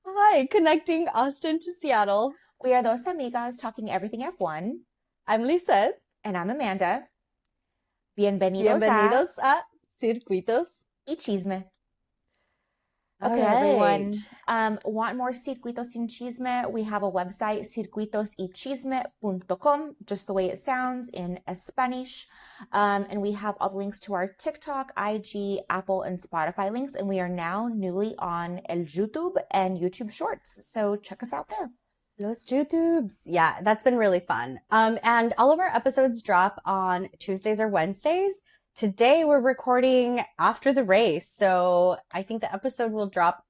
Hi, connecting Austin to Seattle. We are Dos Amigas talking everything F1, I'm Lisette. and I'm Amanda. Bienvenidos a Bienvenidos a Circuitos. Y Chisme. All Okay, right. everyone. Want more Circuitos y Chisme? We have a website, circuitosychisme.com, just the way it sounds in Spanish. And we have all the links to our TikTok, IG, Apple, and Spotify links. And we are now newly on El YouTube and YouTube Shorts. So check us out there. Los YouTubes. Yeah, that's been really fun. And all of our episodes drop on Tuesdays or Wednesdays. Today we're recording after the race, so I think the episode will drop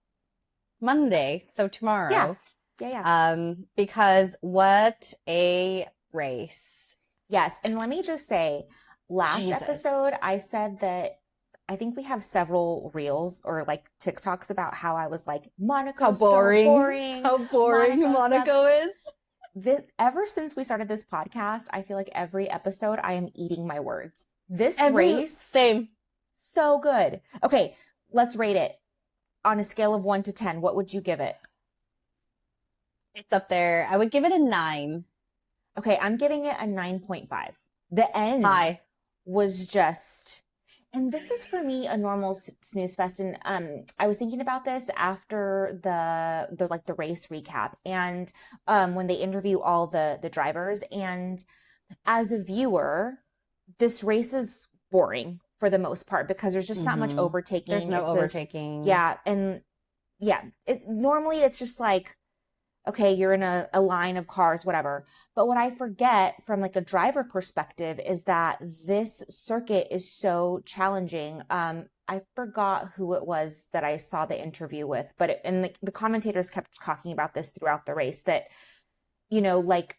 Monday, so tomorrow. Yeah. Because what a race. Yes, and let me just say, last Jesus. episode I said that I think we have several reels or like TikToks about how I was like, Monaco's so boring. How boring Monaco is. Ever since we started this podcast, I feel like every episode I am eating my words. This Every race, same. so good. Okay, let's rate it on a scale of 1 to 10. What would you give it? It's up there. I would give it a 9. Okay, I'm giving it a 9.5. The end was just, and this is for me a normal snooze fest. And I was thinking about this after the race recap and when they interview all the drivers, and as a viewer, this race is boring for the most part because there's just not much overtaking. There's no overtaking. Normally it's just like, okay, you're in a line of cars, whatever. But what I forget from like a driver perspective is that this circuit is so challenging. I forgot who it was that I saw the interview with, but the commentators kept talking about this throughout the race, that, you know, like,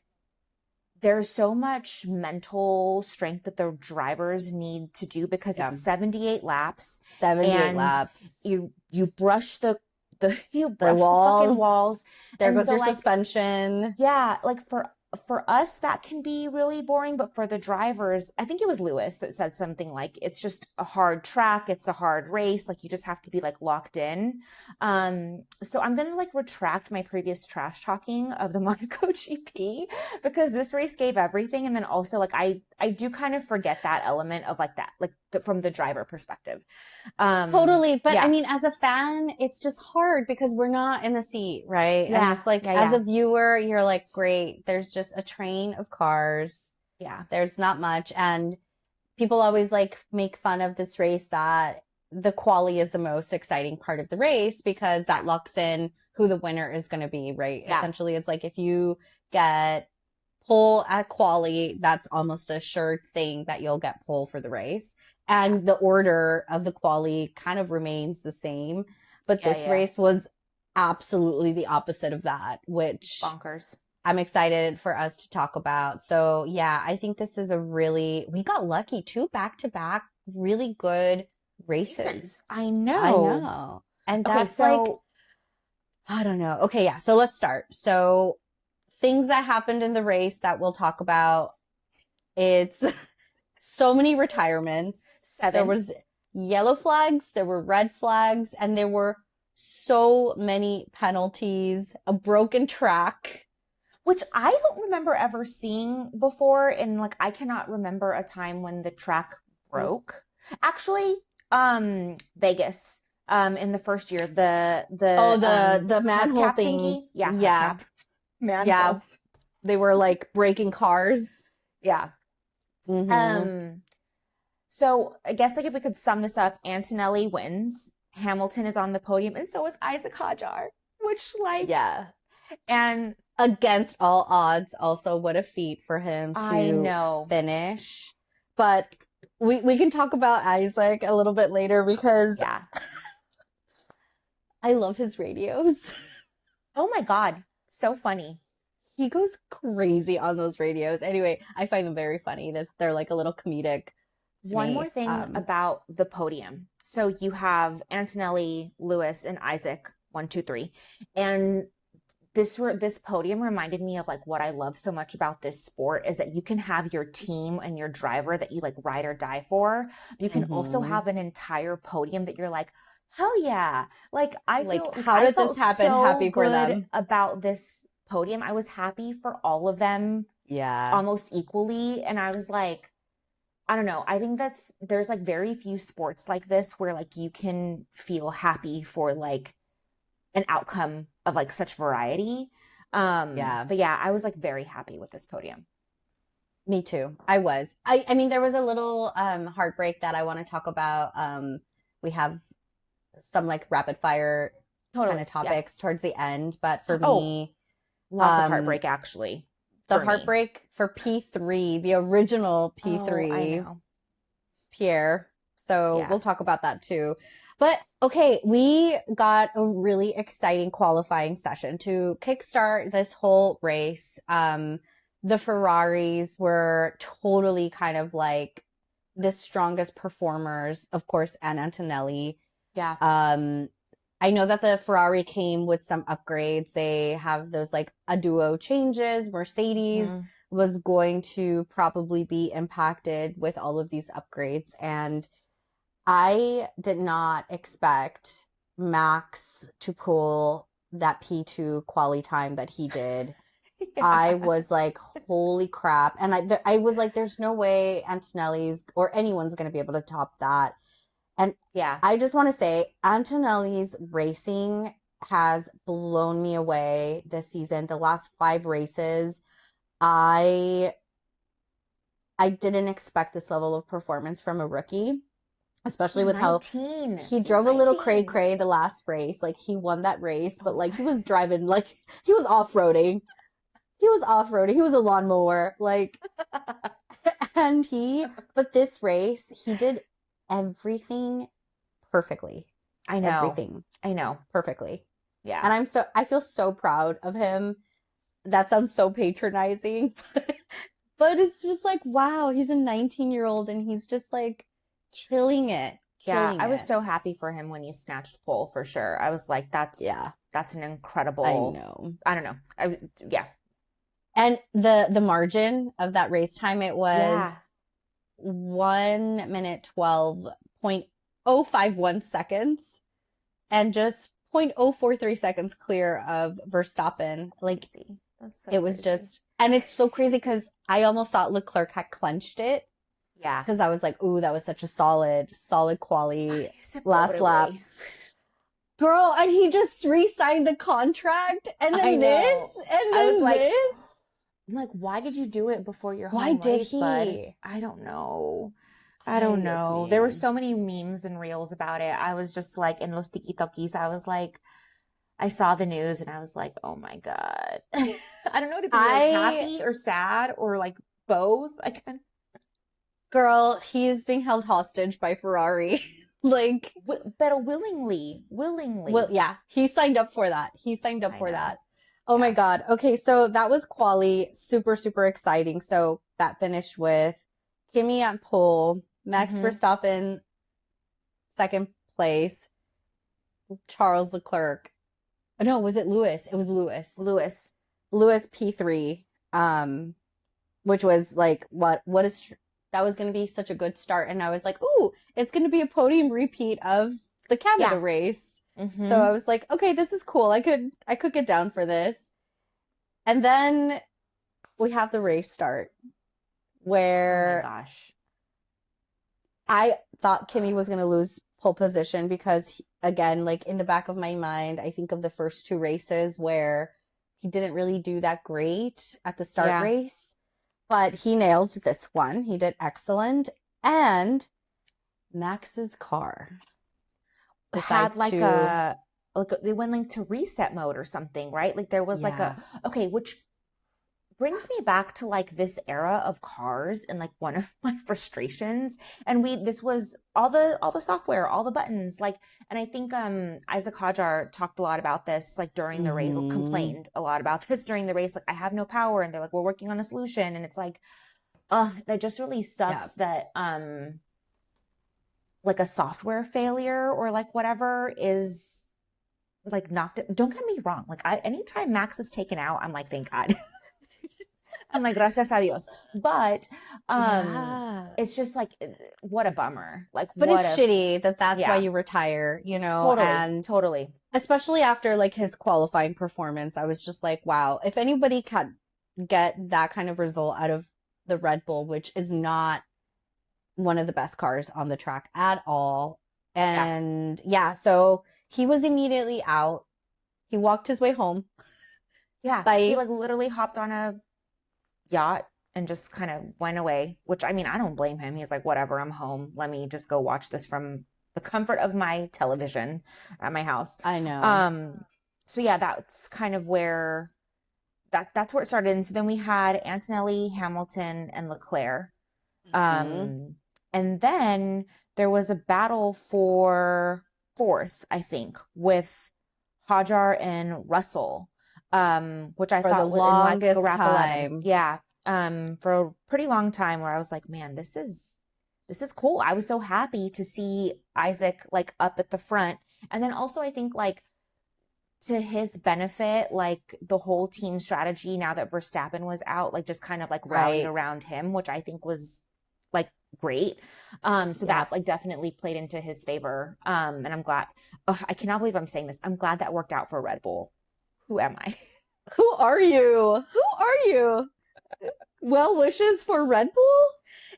there's so much mental strength that the drivers need to do because it's 78 laps. 78 laps. You brush the fucking walls. There goes your suspension. Yeah, like for us that can be really boring, but for the drivers, I think it was Lewis that said something like, it's just a hard track, it's a hard race, like you just have to be like locked in. So I'm gonna like retract my previous trash talking of the Monaco GP because this race gave everything, and then also like I do kind of forget that element of like that, like from the driver perspective. Totally, but yeah. I mean, as a fan, it's just hard because we're not in the seat, right? Yeah. And it's like, as a viewer, you're like, great, there's just a train of cars. Yeah. There's not much. And people always like make fun of this race that the quali is the most exciting part of the race because that locks in who the winner is going to be, right? Yeah. Essentially, it's like if you get pole at quali, that's almost a sure thing that you'll get pole for the race. And the order of the quali kind of remains the same. But this race was absolutely the opposite of that, which bonkers. I'm excited for us to talk about. So yeah, I think this is we got lucky, 2 back-to-back really good races. I know. And that's like, I don't know. Okay, yeah. So let's start. So things that happened in the race that we'll talk about. It's so many retirements. 7. There was yellow flags, there were red flags, and there were so many penalties, a broken track. Which I don't remember ever seeing before, and like I cannot remember a time when the track broke. Actually, Vegas, in the first year, the manhole things. Yeah. Manhole. Yeah. They were like breaking cars. Yeah. So I guess like if we could sum this up, Antonelli wins, Hamilton is on the podium, and so is Isaac Hadjar, which like, and against all odds, also what a feat for him to finish. But we can talk about Isaac a little bit later because I love his radios. Oh my God, so funny. He goes crazy on those radios. Anyway, I find them very funny that they're like a little comedic. One more thing about the podium. So you have Antonelli, Lewis, and Isaac, 1, 2, 3. And this podium reminded me of like what I love so much about this sport is that you can have your team and your driver that you like ride or die for. You can also have an entire podium that you're like, Hell yeah. Like Like, how I did this felt happen? so Happy for good them. about this podium. I was happy for all of them Yeah. almost equally. And I was like, I don't know. I think there's like very few sports like this where like you can feel happy for like an outcome of like such variety. Yeah. But yeah, I was like very happy with this podium. Me too. I was. I mean, there was a little heartbreak that I want to talk about. We have some like rapid fire kind Totally. of Yeah. topics towards the end, but for Oh, me, lots of um, heartbreak actually the for me. heartbreak for P3, the original Oh, I P3, know. Pierre. So Yeah. we'll talk about that too. But okay, we got a really exciting qualifying session to kickstart this whole race. The Ferraris were totally kind of like the strongest performers, of course, and Antonelli. Yeah. I know that the Ferrari came with some upgrades. They have those like a duo changes. Mercedes Mhm. was going to probably be impacted with all of these upgrades. And I did not expect Max to pull that P2 quali time that he did. I Yeah. was like, holy crap. And I was like, there's no way Antonelli's or anyone's going to be able to top that. And Yeah. I just want to say, Antonelli's racing has blown me away this season. The last 5 races, I didn't expect this level of performance from a rookie, especially He's with how 19. he He's drove a little 19. cray the last race. Like he won that race, but Oh. like he was driving like he was off-roading. He was off-roading. He was a lawnmower. Like and but this race, he did everything perfectly. I know. Everything I know. perfectly. Yeah. And I feel so proud of him. That sounds so patronizing, but it's just like, wow, he's a 19-year-old and he's just like killing it, Yeah. killing I was it. so happy for him when he snatched pole for sure. I was like, Yeah, that's an I incredible, know. I don't know. Yeah. And the margin of that race time, it was Yeah. 1 minute 12.051 seconds and just 0.043 seconds clear of Verstappen. Like Crazy. That's so it was crazy. just, and it's so crazy because I almost thought Leclerc had clenched it Yeah. because I was like, ooh, that was such a solid quality last Blow it lap. away. Girl, and he just re-signed the contract and I then know. and I was then like, this. I'm like, why did you do it before your Why home did race, bud? he? I don't know. I don't Yes, know. There were man. so many memes and reels about it. I was just like, in los tiki-tokis, I was like, I saw the news and I was like, oh my God. I don't know to be like I, happy or sad or like both. I can Girl, he's being held hostage by Ferrari. Like, but willingly. well, yeah, he signed up for that. He signed up I for know. that. Oh my Yeah. God. Okay, so that was quali. Super, super exciting. So that finished with Kimi at pole, Max Mm-hmm. Verstappen second place, Charles Leclerc. No, was it Lewis? It was Lewis. Lewis. Lewis P3, which was like, what is, that was going to be such a good start. And I was like, ooh, it's going to be a podium repeat of the Canada race. Mm-hmm. So I was like, okay, this is cool. I could get down for this. And then we have the race start where oh my gosh. I thought Kimi was going to lose pole position because again, like in the back of my mind, I think of the first 2 races where he didn't really do that great at the start race, but he nailed this one. He did excellent. And Max's car had like they went like to reset mode or something, right? Like there was like which brings me back to like this era of cars and like one of my frustrations. And this was all the software, all the buttons, like, and I think Isaac Hajar talked a lot about this like during the race, or complained a lot about this during the race. Like, I have no power, and they're like, we're working on a solution, and it's like, that just really sucks that like a software failure or like whatever is like not. Don't get me wrong. Like anytime Max is taken out, I'm like, thank God. I'm like, gracias a Dios. But Yeah. it's just like, what a bummer. Like, But what it's a, shitty that that's why yeah, you retire, you know, totally, and totally. especially after like his qualifying performance, I was just like, wow, if anybody can get that kind of result out of the Red Bull, which is not one of the best cars on the track at all. Yeah. And yeah, so he was immediately out. He walked his way home Yeah. He by like literally hopped on a yacht and just kind of went away, which I mean, I don't blame him. He's like, whatever, I'm home. Let me just go watch this from the comfort of my television at my house. I know. Um, so yeah, that's kind of where that's where it started. And so then we had Antonelli, Hamilton, and Leclerc. Mm-hmm. And then there was a battle for fourth, I think, with Hajar and Russell, which I For the thought was in like the longest wrap 11. time. Yeah. For a pretty long time where I was like, man, this is cool. I was so happy to see Isaac like up at the front. And then also I think like to his benefit, like the whole team strategy now that Verstappen was out, like just kind of like rallied Right. around him, which I think was like great. So Yeah. that like definitely played into his favor. And I'm glad. Ugh, I cannot believe I'm saying this. I'm glad that worked out for Red Bull. Who am I? Who are you? Who are you? Well wishes for Red Bull?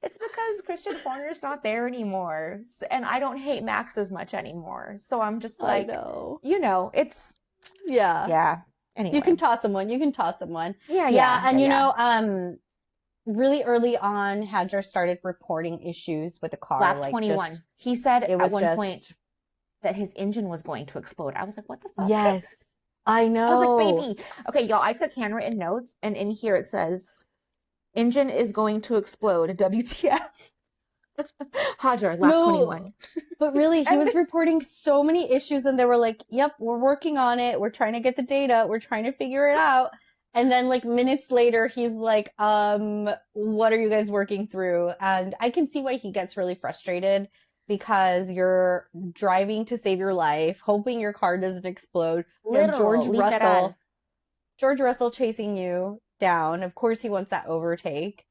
It's because Christian Horner's not there anymore, and I don't hate Max as much anymore. So I'm just I like, know. It's Yeah. yeah. Anyway, You can toss someone. You can toss someone. yeah, Yeah. yeah, And yeah, you yeah. know, really early on, Hadjar started reporting issues with the car. Lap Like 21. just He said it at was one just point that his engine was going to explode. I was like, what the fuck? yes. I know. I was like, baby. Okay, y'all, I took handwritten notes, and in here it says, engine is going to explode. WTF. Hajar, lap 21. But really, he And was reporting so many issues, and they were like, yep, we're working on it. We're trying to get the data. We're trying to figure it out. And then like minutes later, he's like, what are you guys working through? And I can see why he gets really frustrated because you're driving to save your life, hoping your car doesn't explode. You have literal. George Russell chasing you down. Of course, he wants that overtake.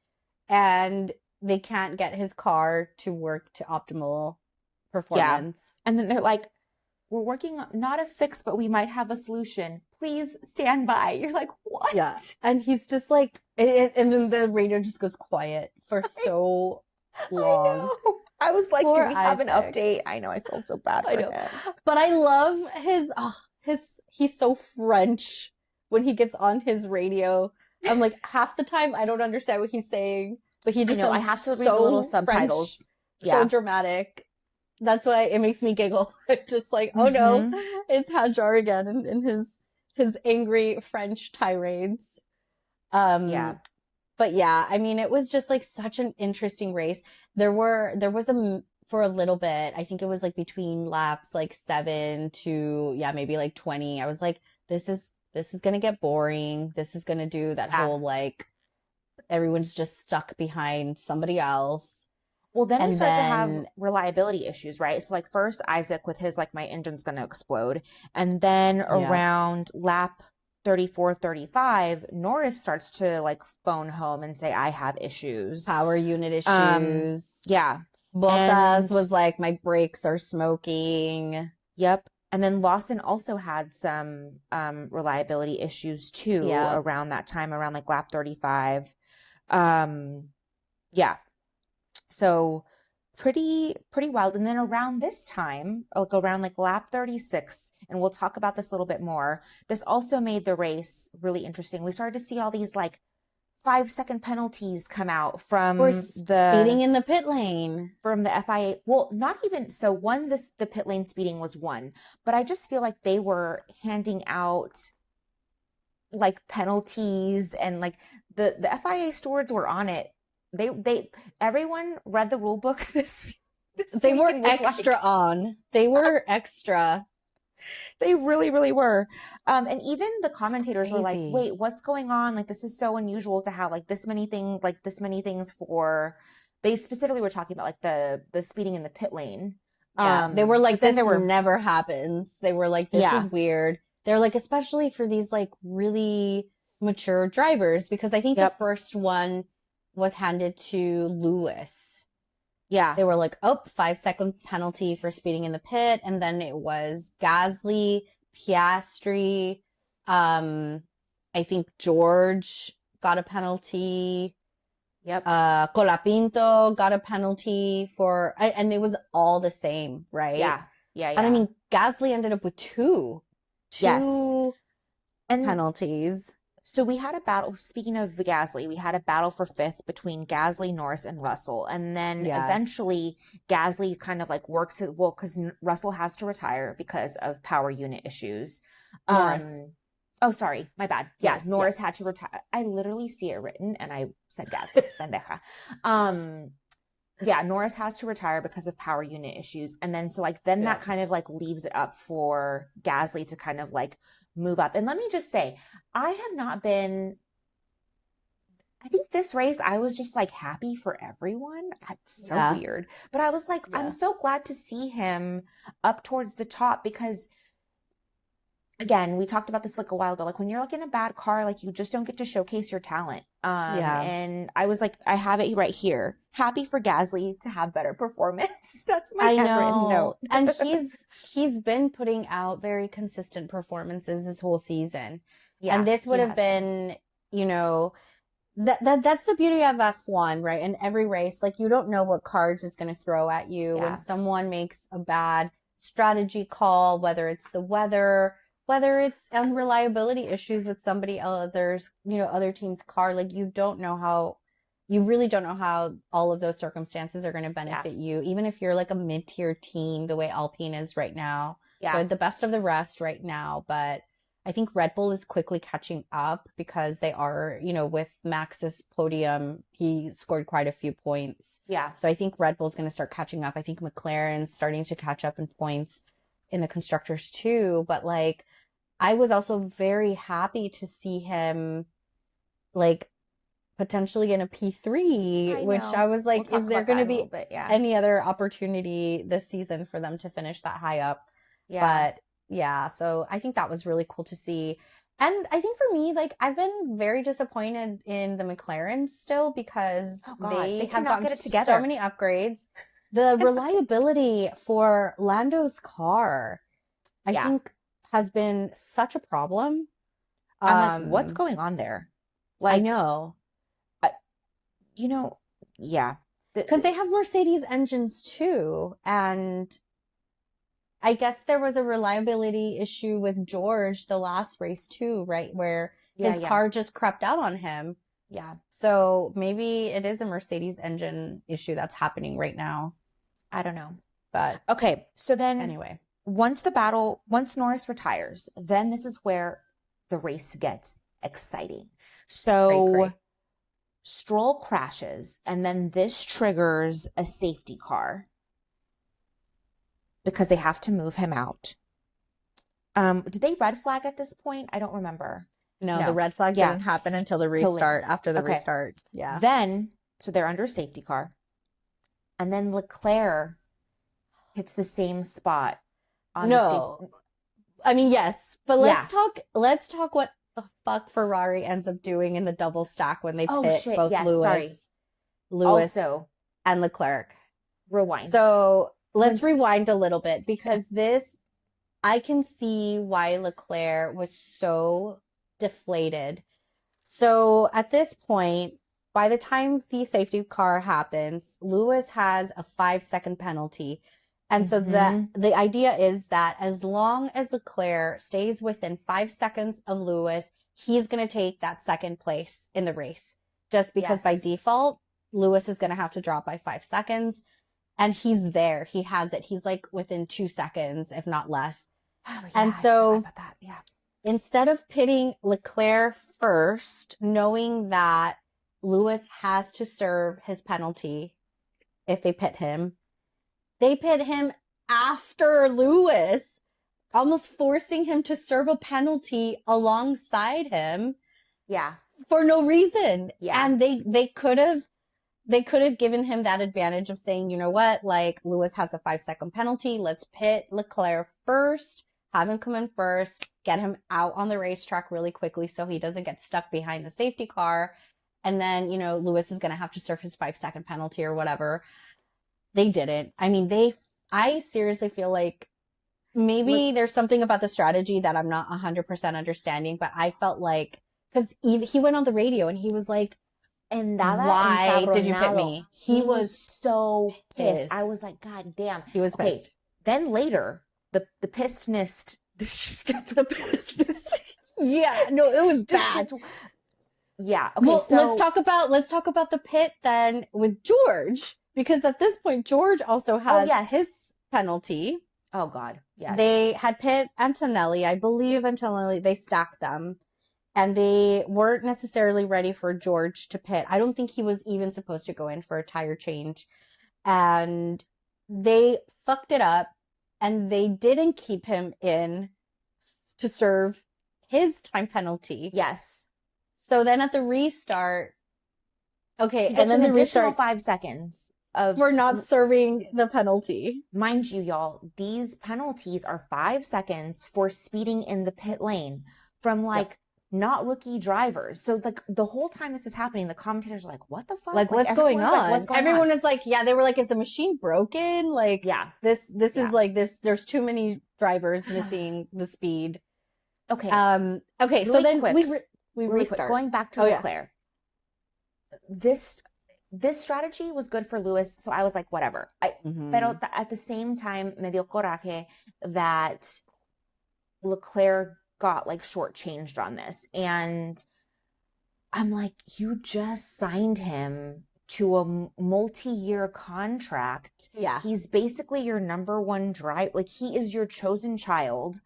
And they can't get his car to work to optimal performance. Yeah. And then they're like, we're working on not a fix, but we might have a solution. Please stand by. You're like, what? Yeah. And he's just like, and then the radio just goes quiet for so long. I know. I was like, Poor do we have an Isaac. update? I know. I feel so bad for him. But I love he's so French when he gets on his radio. I'm like, half the time I don't understand what he's saying, but he just I have to read the little subtitles. French, so dramatic. That's why it makes me giggle. Just like, oh no, it's Hadjar again in his angry French tirades. Yeah. But yeah, I mean, it was just like such an interesting race. There was for a little bit, I think it was like between laps like 7 to maybe like 20. I was like, this is gonna get boring. This is gonna do that whole like everyone's just stuck behind somebody else. Well, then we start to have reliability issues, right? So like first Isaac with his like my engine's gonna explode, and then around lap 34, 35, Norris starts to like phone home and say, I have issues. Power unit issues. Yeah. Bottas was like, my brakes are smoking. Yep. And then Lawson also had some reliability issues too around that time, around like lap 35. Yeah. So pretty wild. And then around this time, like around like lap 36, and we'll talk about this a little bit more, this also made the race really interesting. We started to see all these like 5-second penalties come out from speeding in the pit lane from the FIA. Well, not even so. The pit lane speeding was one, but I just feel like they were handing out like penalties, and like the FIA stewards were on it. Everyone read the rule book this they were extra on. They were extra. They really, really were. And even the commentators were like, wait, what's going on? Like, this is so unusual to have like this many things for, they specifically were talking about like the speeding in the pit lane. Yeah, they were like, this never happens. They were like, this is weird. They're like, especially for these like really mature drivers, because I think the Yep. first one was handed to Lewis. Yeah. They were like, oh, 5-second penalty for speeding in the pit. And then it was Gasly, Piastri. I think George got a penalty. Yep. Colapinto got a penalty and it was all the same, right? Yeah. Yeah. And I mean, Gasly ended up with two Yes. And penalties. so we had a battle, speaking of Gasly, we had a battle for fifth between Gasly, Norris, and Russell. And then eventually Gasly kind of like works it, well, because Russell has to retire because of power unit issues. Norris. Oh, sorry. My bad. Yeah. Norris had to retire. I literally see it written and I said Gasly. Pendeja. Yeah, Norris has to retire because of power unit issues. And then so like then that kind of like leaves it up for Gasly to kind of like move up. And let me just say, I think this race, I was just like happy for everyone. It's so weird. But I was like, I'm so glad to see him up towards the top because again, we talked about this like a while ago. Like when you're like in a bad car, like you just don't get to showcase your talent. And I was like, I have it right here. Happy for Gasly to have better performance. That's my handwritten note. And he's been putting out very consistent performances this whole season. Yeah, and this would have been, you know, that's the beauty of F1, right? In every race, like you don't know what cards it's going to throw at you when someone makes a bad strategy call, whether it's the weather, whether it's unreliability issues with somebody else's, you know, other team's car. Like you really don't know how all of those circumstances are going to benefit you, even if you're like a mid-tier team, the way Alpine is right now. They're the best of the rest right now, but I think Red Bull is quickly catching up because they are, you know, with Max's podium, he scored quite a few points. Yeah. So I think Red Bull's going to start catching up. I think McLaren's starting to catch up in points in the constructors too, but like I was also very happy to see him like potentially in a P3, which I was like, is there going to be any other opportunity this season for them to finish that high up? Yeah. But yeah, so I think that was really cool to see. And I think for me, like I've been very disappointed in the McLaren still because they have gotten get it together. So many upgrades. The reliability for Lando's car, I think, has been such a problem. I'm like, what's going on there? Like, I know. You know, because they have Mercedes engines too, and I guess there was a reliability issue with George the last race too, right? Where his car just crept out on him. Yeah. So maybe it is a Mercedes engine issue that's happening right now. I don't know. But okay. So then anyway, once Norris retires, then this is where the race gets exciting. So great. Stroll crashes, and then this triggers a safety car because they have to move him out. Did they red flag at this point? I don't remember. No, the red flag didn't happen until the restart, after the restart. Yeah. Then, so they're under a safety car. And then Leclerc hits the same spot. I mean, yes. But let's talk what the fuck Ferrari ends up doing in the double stack when they pit both Lewis and Leclerc. Rewind. So let's rewind a little bit because I can see why Leclerc was so deflated. So at this point, by the time the safety car happens, Lewis has a 5-second penalty. And so the idea is that as long as Leclerc stays within 5 seconds of Lewis, he's going to take that second place in the race. Just because by default, Lewis is going to have to drop by 5 seconds. And he's there. He has it. He's like within 2 seconds, if not less. Oh, yeah, and so yeah. Instead of pitting Leclerc first, knowing that Lewis has to serve his penalty if they pit him, they pit him after Lewis, almost forcing him to serve a penalty alongside him. Yeah. For no reason. Yeah. And they could have given him that advantage of saying, you know what, like Lewis has a 5-second penalty. Let's pit Leclerc first, have him come in first, get him out on the racetrack really quickly so he doesn't get stuck behind the safety car. And then, Lewis is going to have to serve his 5-second penalty or whatever. They didn't. I mean, I seriously feel like maybe there's something about the strategy that I'm not 100% understanding, but I felt like, because he went on the radio and he was like, why did you pit me? He was so pissed. I was like, God damn. He was pissed. Then later, the pissedness just gets the pissedness. Yeah, no, it was bad. Yeah. Okay. Well, so let's talk about the pit then with George, because at this point George also has his penalty. Oh God. Yes. They had pit Antonelli. I believe Antonelli, they stacked them. And they weren't necessarily ready for George to pit. I don't think he was even supposed to go in for a tire change. And they fucked it up. And they didn't keep him in to serve his time penalty. Yes. So then at the restart, okay, and then the additional 5 seconds for not serving the penalty. Mind you, y'all, these penalties are 5 seconds for speeding in the pit lane from not rookie drivers. So the whole time this is happening, the commentators are like, what the fuck? Like, what's going on? Everyone is like, yeah, they were like, is the machine broken? Like, yeah, this is like this. There's too many drivers missing the speed. Okay. Okay. So then we restart. Going back to Leclerc. This strategy was good for Lewis. So I was like, whatever. Pero at the same time, me dio coraje that Leclerc got shortchanged on this. And I'm like, you just signed him to a multi-year contract. Yeah. He's basically your number one driver. He is your chosen child.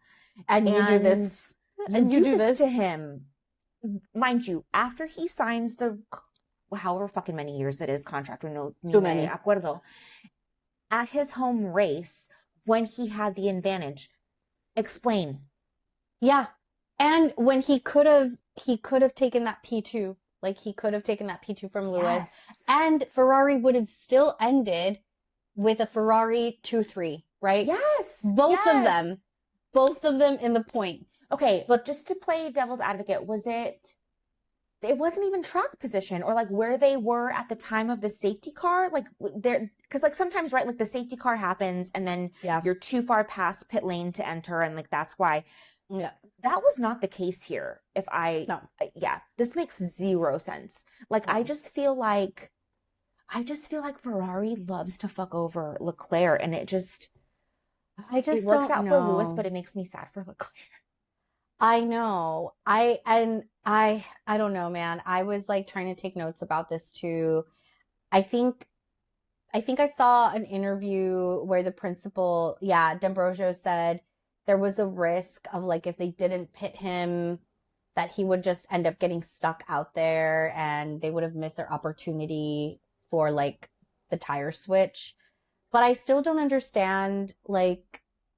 And you do this. And you do this to him. Mind you, after he signs the however fucking many years it is contract, too many acuerdo, at his home race when he had the advantage, explain. Yeah. And when he could have taken that P2, he could have taken that P2 from Lewis. Yes. And Ferrari would have still ended with a Ferrari 2-3, right? Yes. Both of them in the points. Okay. But just to play devil's advocate, it wasn't even track position or where they were at the time of the safety car. Because sometimes, right, the safety car happens and then you're too far past pit lane to enter. And that's why. Yeah. That was not the case here. This makes zero sense. I just feel like Ferrari loves to fuck over Leclerc, and it works out for Lewis, but it makes me sad for Leclerc. I know. I don't know, man. I was trying to take notes about this too. I think I saw an interview where the principal, D'Ambrosio said there was a risk of if they didn't pit him, that he would just end up getting stuck out there and they would have missed their opportunity for the tire switch. But I still don't understand, they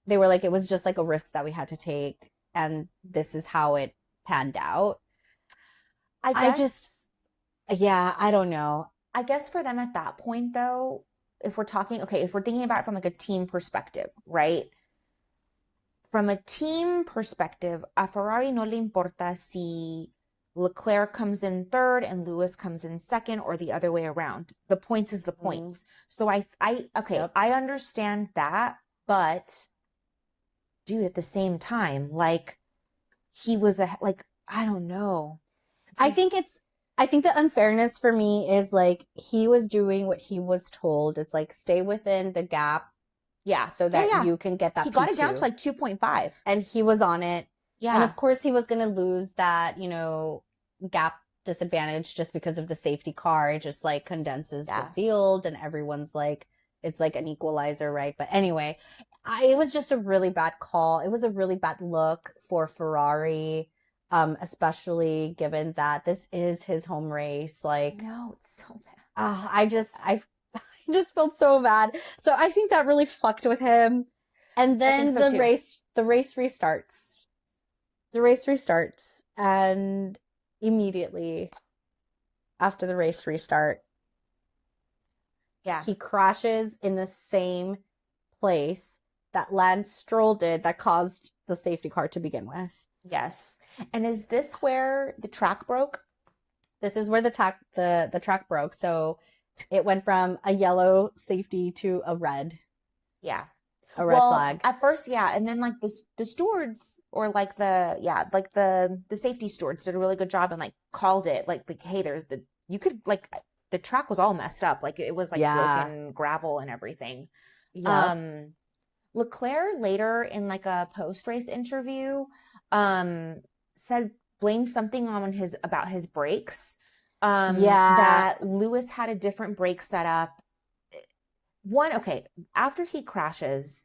were it was just a risk that we had to take and this is how it panned out. I don't know. I guess for them at that point though, if we're thinking about it from a team perspective, right? From a team perspective, a Ferrari no le importa si Leclerc comes in third and Lewis comes in second or the other way around. The points is the points. So I understand that, but dude, at the same time, he was I don't know. I think the unfairness for me is he was doing what he was told. It's stay within the gap. Yeah. So that you can get that He got it down to 2.5. And he was on it. Yeah. And of course he was going to lose that, gap disadvantage just because of the safety car. It just condenses the field and everyone's it's an equalizer, right? But anyway, it was just a really bad call. It was a really bad look for Ferrari, especially given that this is his home race. No, it's so bad. I just felt so bad. So I think that really fucked with him. And then the race restarts. The race restarts. And immediately after the race restart, he crashes in the same place that Lance Stroll did that caused the safety car to begin with. Yes. And is this where the track broke? This is where the track broke. So it went from a yellow safety to a red. Yeah. A red flag. At first, yeah. And then like the stewards or like the safety stewards did a really good job and like called it like hey, the track was all messed up. Like it was like broken gravel and everything. Yep. Leclerc later in like a post-race interview said blamed something on about his brakes. That Lewis had a different brake setup. After he crashes,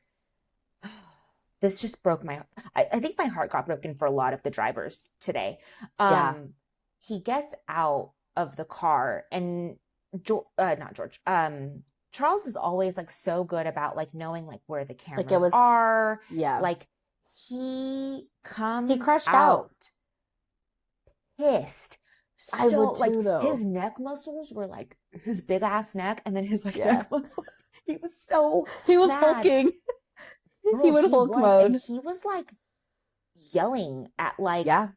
this just broke my I think my heart got broken for a lot of the drivers today. He gets out of the car and Charles is always like so good about like knowing like where the cameras are. Yeah. Like he crashed out. Pissed. I would too, though. His neck muscles were like his big ass neck, and then his like neck muscle. He was mad. hulking. He went Hulk mode. And he was like yelling at like. Yeah.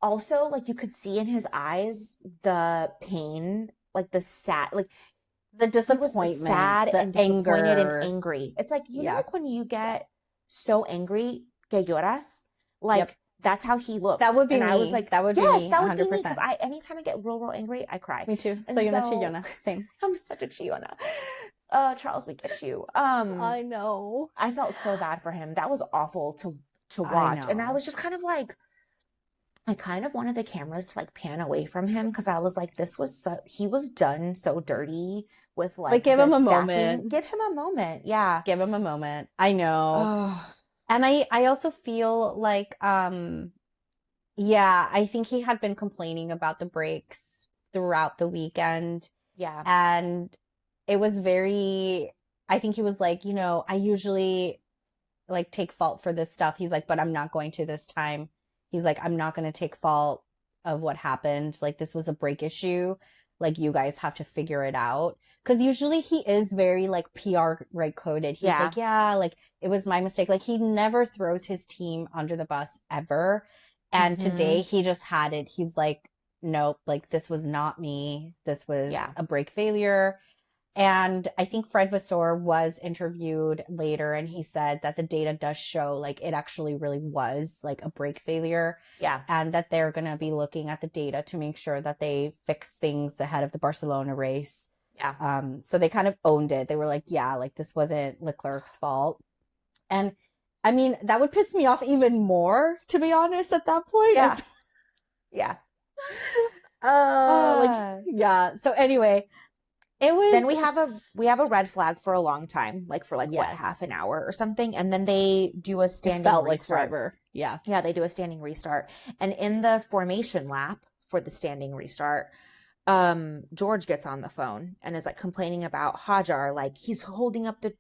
Also, like you could see in his eyes the pain, like the sad, like the disappointment, he was sad the and disappointed anger. And angry. It's like know, like when you get so angry, que lloras, like that's how he looked. That would be me. I was like, that would be me. 100%. That would be me because anytime I get real angry, I cry. Me too. So you're not chillona. Same. I'm such a chillona. Charles, we get you. I know. I felt so bad for him. That was awful to watch, and I was just kind of like. I kind of wanted the cameras to like pan away from him because I was like, he was done so dirty with like give him a stacking. moment. Give him a moment. Yeah. Give him a moment. I know. And I also feel like, I think he had been complaining about the brakes throughout the weekend. Yeah. And it was I think he was like, I usually like take fault for this stuff. He's like, but I'm not going to this time. He's like, I'm not going to take fault of what happened. Like, this was a brake issue. Like, you guys have to figure it out. Because usually he is very, like, PR right-coded. He's like, like, it was my mistake. Like, he never throws his team under the bus ever. And today he just had it. He's like, nope, like, this was not me. This was a brake failure. And I think Fred Vasseur was interviewed later and he said that the data does show like it actually really was like a brake failure. Yeah. And that they're going to be looking at the data to make sure that they fix things ahead of the Barcelona race. Yeah. So they kind of owned it. They were like, like this wasn't Leclerc's fault. And I mean, that would piss me off even more, to be honest, at that point. Yeah. Yeah. So anyway, it was. Then we have a red flag for a long time, like for what, half an hour or something, and then they do a standing restart. Like forever. Yeah, they do a standing restart, and in the formation lap for the standing restart, George gets on the phone and is like complaining about Hajar, like he's holding up the.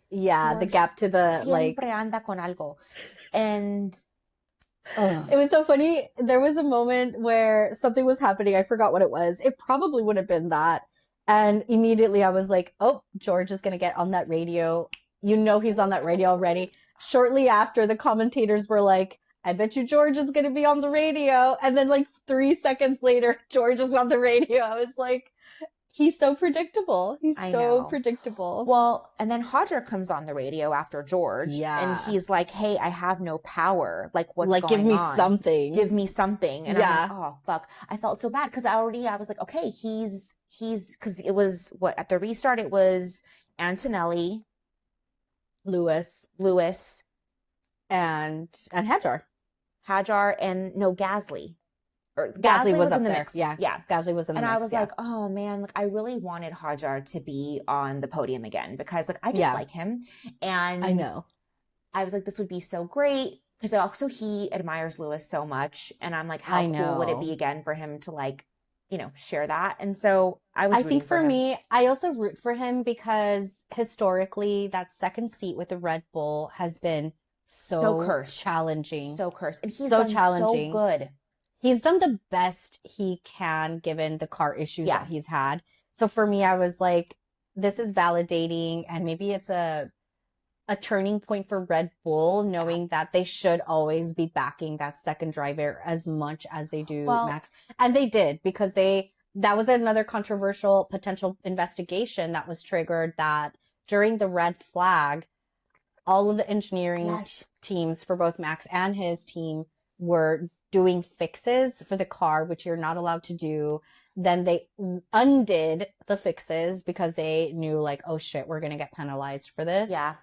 The gap to the siempre anda con algo, and. It was so funny. There was a moment where something was happening. I forgot what it was. It probably would have been that. And immediately I was like, oh, George is going to get on that radio. He's on that radio already. Shortly after, the commentators were like, I bet you George is going to be on the radio. And then like 3 seconds later, George is on the radio. I was like, he's so predictable. He's so predictable. Well, and then Hajar comes on the radio after George. Yeah. And he's like, hey, I have no power. Like, what's going on? Give me something. Give me something. And I'm like, oh, fuck. I felt so bad because I was like, okay, he's, because it was, at the restart, it was Antonelli. Lewis. And Hajar. And Gasly. Gasly was in the there. Mix. Yeah. Gasly was in the mix. And I was like, oh man, like I really wanted Hajar to be on the podium again because like I just like him. And I know. I was like, this would be so great. Because also he admires Lewis so much. And I'm like, how cool would it be again for him to like, share that? And so I think for me, I also root for him because historically that second seat with the Red Bull has been so cursed. Challenging. So cursed. And he's so challenging. So good. He's done the best he can given the car issues that he's had. So for me, I was like, this is validating and maybe it's a a turning point for Red Bull, knowing that they should always be backing that second driver as much as they do Max. And they did, because that was another controversial potential investigation that was triggered, that during the red flag, all of the engineering teams for both Max and his team were doing fixes for the car, which you're not allowed to do. Then they undid the fixes because they knew, like, oh shit, we're going to get penalized for this. Yeah.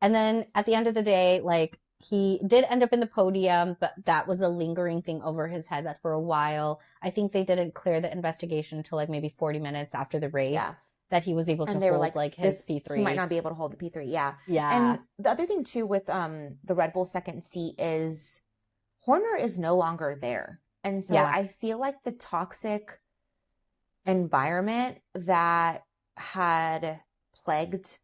And then at the end of the day, like, he did end up in the podium, but that was a lingering thing over his head that for a while, I think they didn't clear the investigation until like maybe 40 minutes after the race. Yeah. That he was able to hold like his P3. He might not be able to hold the P3. Yeah. Yeah. And the other thing too with the Red Bull second seat is Horner is no longer there. And so I feel like the toxic environment that had plagued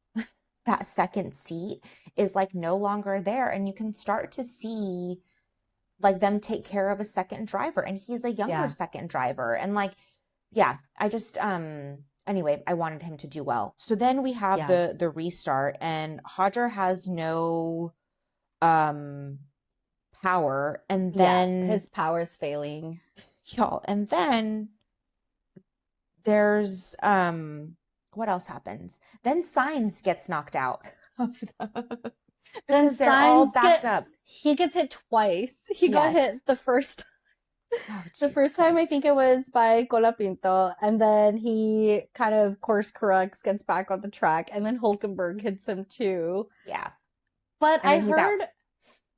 that second seat is like no longer there. And you can start to see like them take care of a second driver. And he's a younger second driver. And like, I just, anyway, I wanted him to do well. So then we have the restart, and Hodger has no power, and then his power's failing. Y'all, and then there's what else happens? Then Sainz gets knocked out because they're all backed up. He gets hit twice. He got hit the first the first time, I think it was by Colapinto, and then he kind of course corrects, gets back on the track, and then Hulkenberg hits him too. Yeah. But I heard,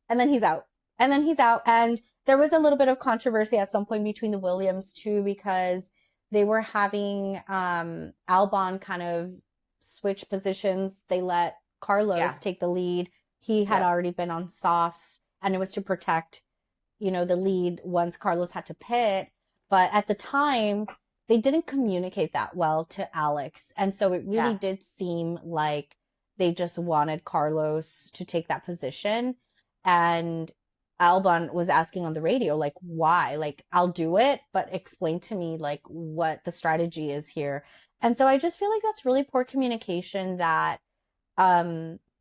and then he's out. And then he's out. And there was a little bit of controversy at some point between the Williams too, because they were having Albon kind of switch positions. They let Carlos take the lead. He had already been on softs, and it was to protect, you know, the lead once Carlos had to pit. But at the time, they didn't communicate that well to Alex. And so it really did seem like they just wanted Carlos to take that position. And Albon was asking on the radio, like, why? Like, I'll do it, but explain to me, like, what the strategy is here. And so I just feel like that's really poor communication, that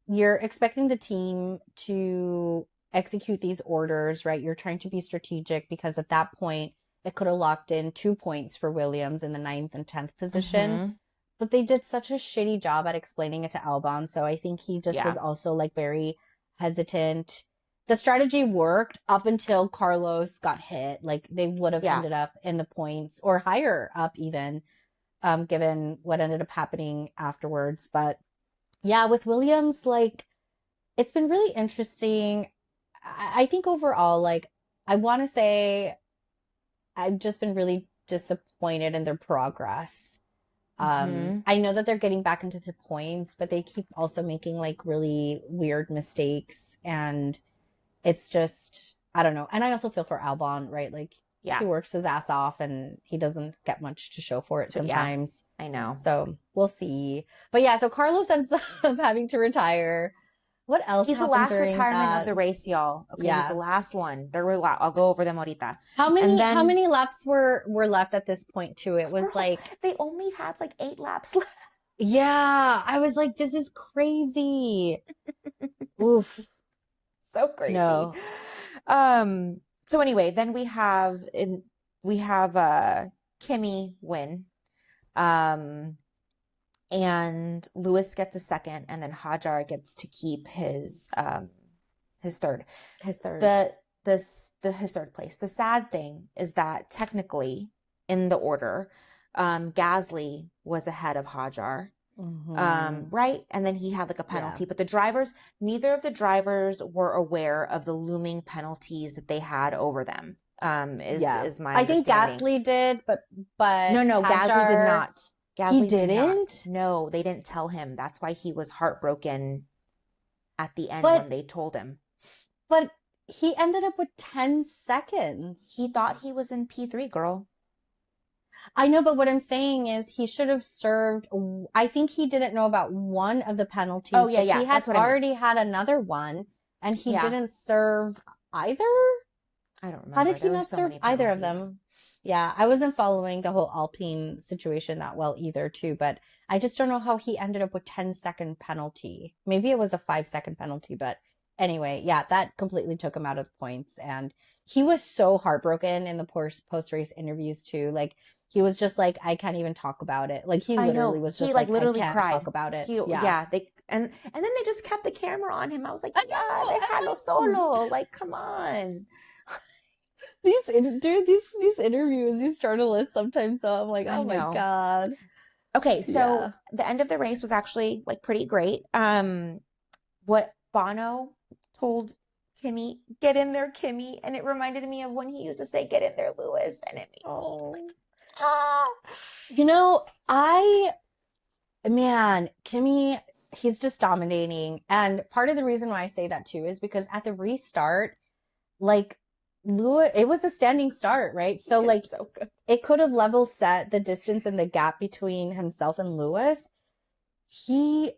you're expecting the team to execute these orders, right? You're trying to be strategic, because at that point, it could have locked in 2 points for Williams in the 9th and 10th position. Mm-hmm. But they did such a shitty job at explaining it to Albon. So I think he just was also like very hesitant. The strategy worked up until Carlos got hit. Like, they would have ended up in the points or higher up even, given what ended up happening afterwards. But yeah, with Williams, like, it's been really interesting. I think overall, like, I want to say I've just been really disappointed in their progress. I know that they're getting back into the points, but they keep also making like really weird mistakes, and it's just, I don't know. And I also feel for Albon, right? Like, he works his ass off and he doesn't get much to show for it sometimes. Yeah, I know. So we'll see. But yeah, so Carlos ends up having to retire. What else? He's the last retirement of the race, y'all. Okay, he's the last one. There were I'll go over them ahorita. How many laps were left at this point too? It was like they only had like 8 laps left. Yeah, I was like, this is crazy. Oof. So crazy. No. So anyway, then we have Kimi win. And Lewis gets a second, and then Hajar gets to keep his third. His third. His third place. The sad thing is that technically in the order, Gasly was ahead of Hajar. Mm-hmm. Right? And then he had like a penalty, but neither of the drivers were aware of the looming penalties that they had over them. Is my understanding. I think Gasly did, but no, Hajar, Gasly did not. Gasly he didn't? No, they didn't tell him. That's why he was heartbroken at the end when they told him. But he ended up with 10 seconds. He thought he was in P3, girl. I know, but what I'm saying is he should have served. I think he didn't know about one of the penalties. Oh, yeah. He had already had another one, and he didn't serve either. I don't How remember. did he There were not so serve many either of penalties. them? Yeah, I wasn't following the whole Alpine situation that well either, too, but I just don't know how he ended up with 10-second penalty. Maybe it was a 5-second penalty, but anyway, yeah, that completely took him out of the points. And he was so heartbroken in the post race interviews, too. Like, he was just like, I can't even talk about it. Like, he I literally know. was He just like like, I literally can't talk cried. about it. He Yeah. yeah, they and then they just kept the camera on him. I was like, I yeah, know. déjalo solo. Like, come on. These interviews, these journalists sometimes, so I'm like, I oh my know. God. Okay, so Yeah. the end of the race was actually like pretty great. What Bono told Kimmy, get in there, Kimmy, and it reminded me of when he used to say, get in there, Lewis, and it made me like, Oh. ah. You know, man, Kimmy, he's just dominating. And part of the reason why I say that too is because at the restart, like, Lewis, it was a standing start, right? So, He did like, so good. it could have level set the distance and the gap between himself and Lewis. He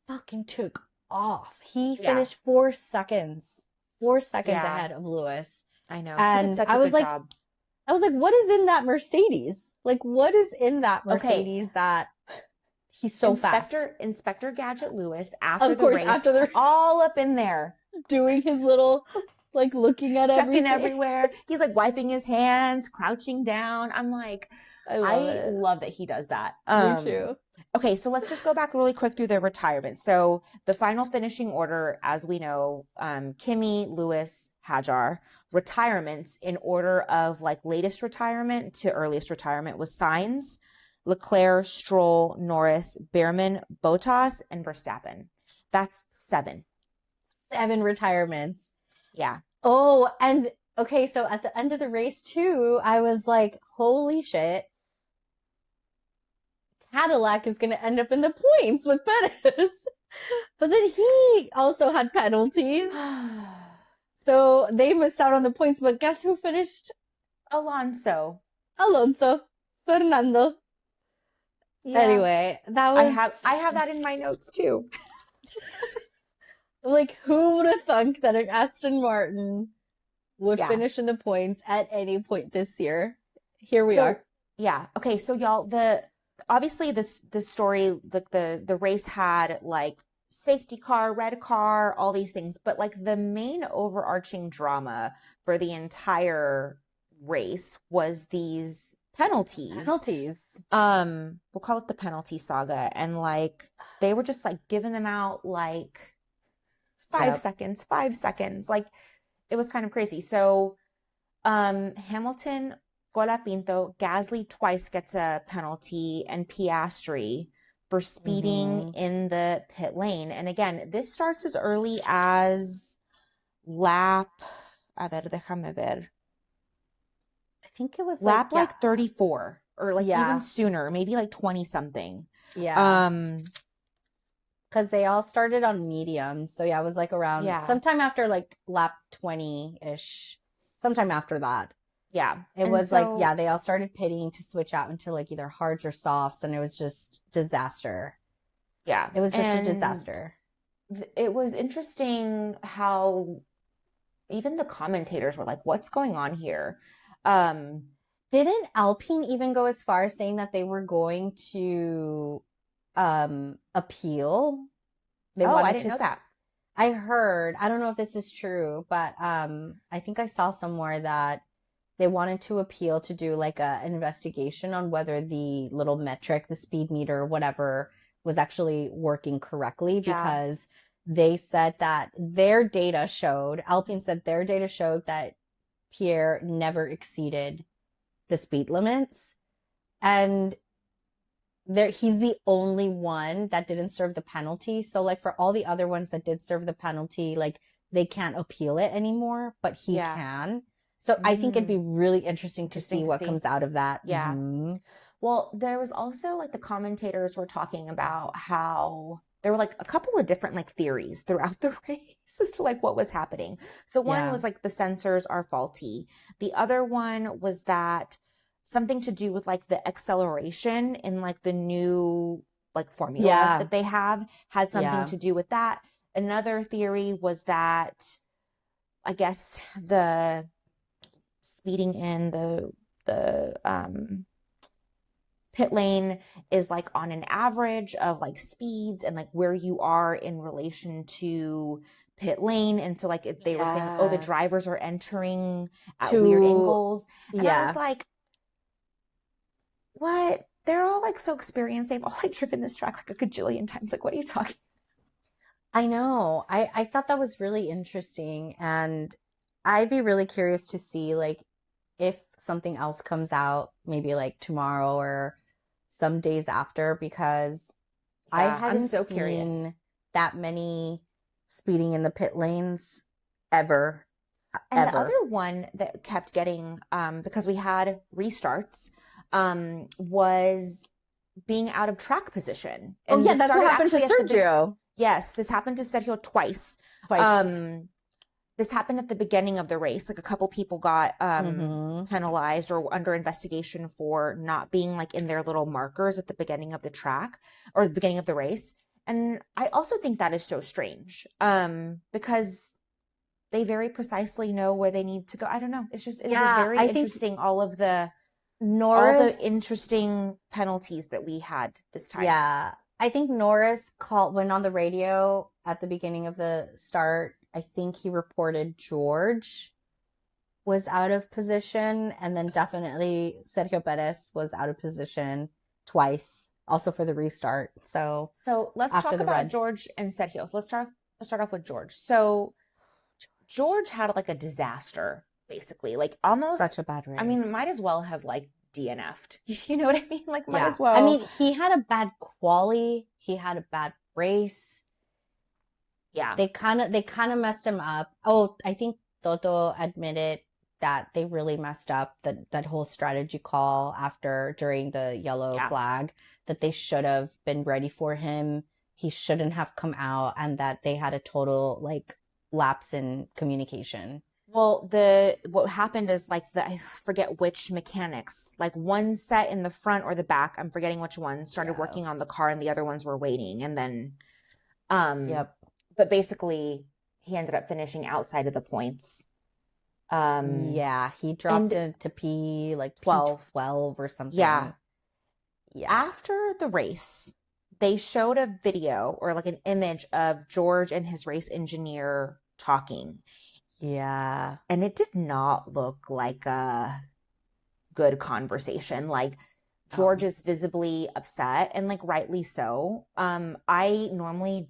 fucking took off. He Yeah, finished 4 seconds, 4 seconds yeah, ahead of Lewis. I know. He did And such a good job. I was like, what is in that Mercedes? Like, what is in that Okay, Mercedes that he's so fast? Inspector Gadget Lewis after Of the course, race, after they're all up in there, doing his little, like, looking at checking everything. everywhere. He's like wiping his hands, crouching down. I'm like, I love I it. love that he does that. Me too. Okay, so let's just go back really quick through the retirement. So the final finishing order, as we know, Kimmy, Lewis, Hajar, retirements in order of like latest retirement to earliest retirement was Sainz, Leclerc, Stroll, Norris, Behrman, Bottas, and Verstappen. That's 7. 7 retirements. Yeah. Oh, and okay, so at the end of the race too, I was like, holy shit. Cadillac is going to end up in the points with Pettis. But then he also had penalties. So they missed out on the points. But guess who finished? Alonso. Fernando. Yeah. Anyway, that was. I have that in my notes too. Like, who would have thunk that an Aston Martin would finish in the points at any point this year? Here we are. Yeah. Okay. So y'all, obviously the story, the race had like safety car, red car, all these things, but like the main overarching drama for the entire race was these penalties. We'll call it the penalty saga. And like they were just like giving them out like 5 seconds, 5 seconds. Like it was kind of crazy. So Hamilton, Colapinto, Gasly twice gets a penalty, and Piastri for speeding in the pit lane. And again, this starts as early as lap, a ver, déjame ver. I think it was lap like 34 or like even sooner, maybe like 20 something. Yeah. Because they all started on mediums. So yeah, it was like around sometime after like lap 20-ish. Sometime after that. Yeah. It was like, they all started pitting to switch out into like either hards or softs, and it was just disaster. Yeah. It was just a disaster. It was interesting how even the commentators were like, what's going on here? Didn't Alpine even go as far as saying that they were going to appeal? I didn't know that. I heard, I don't know if this is true, but I think I saw somewhere that they wanted to appeal to do like an investigation on whether the little metric, the speed meter, whatever, was actually working correctly, because they said that Alpine said their data showed that Pierre never exceeded the speed limits. And he's the only one that didn't serve the penalty. So like for all the other ones that did serve the penalty, like they can't appeal it anymore, but he can. So I think it'd be really interesting to see what comes out of that. Yeah. Well, there was also like the commentators were talking about how there were like a couple of different like theories throughout the race as to like what was happening. So one was like the sensors are faulty. The other one was that something to do with like the acceleration in like the new like formula that they have had something to do with that. Another theory was that I guess the speeding in the pit lane is like on an average of like speeds and like where you are in relation to pit lane. And so like they were saying like, oh, the drivers are entering at weird angles. And I was like, what? They're all like so experienced. They've all like driven this track like a gajillion times. Like, what are you talking? I know. I thought that was really interesting, and I'd be really curious to see like if something else comes out, maybe like tomorrow or some days after, because I haven't so curious. seen that many speeding in the pit lanes ever. And the other one that kept getting, because we had restarts, was being out of track position. And that's what happened to Sergio. Yes, this happened to Sergio twice. This happened at the beginning of the race. Like a couple people got penalized or under investigation for not being like in their little markers at the beginning of the track or the beginning of the race. And I also think that is so strange because they very precisely know where they need to go. I don't know. It was very interesting. All the interesting penalties that we had this time. Yeah. I think Norris went on the radio at the beginning of the start. I think he reported George was out of position, and then definitely Sergio Perez was out of position twice, also for the restart. So let's talk about George and Sergio. Let's start off with George. So George had like a disaster, basically, like almost such a bad race. I mean, might as well have like DNF'd. You know what I mean? Like, might as well. I mean, he had a bad quali. He had a bad race. Yeah. They kind of messed him up. Oh, I think Toto admitted that they really messed up that whole strategy call during the yellow flag, that they should have been ready for him. He shouldn't have come out, and that they had a total like lapse in communication. Well, what happened is like I forget which mechanics, like one set in the front or the back, I'm forgetting which one, started working on the car and the other ones were waiting. And then, but basically he ended up finishing outside of the points. He dropped into P like 12 or something. Yeah. After the race, they showed a video or like an image of George and his race engineer talking. Yeah. And it did not look like a good conversation. Like George is visibly upset, and like rightly so. I normally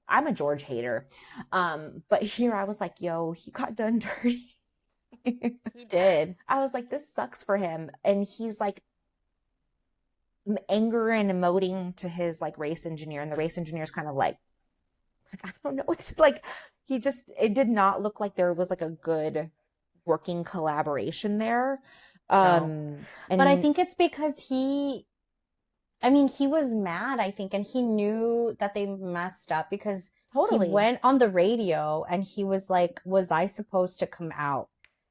I'm a George hater. But here I was like, yo, he got done dirty. He did. I was like, this sucks for him. And he's like anger and emoting to his like race engineer, and the race engineer's kind of like I don't know. It's like it did not look like there was like a good working collaboration there. But I think it's because he was mad, I think, and he knew that they messed up because he went on the radio and he was like, was I supposed to come out?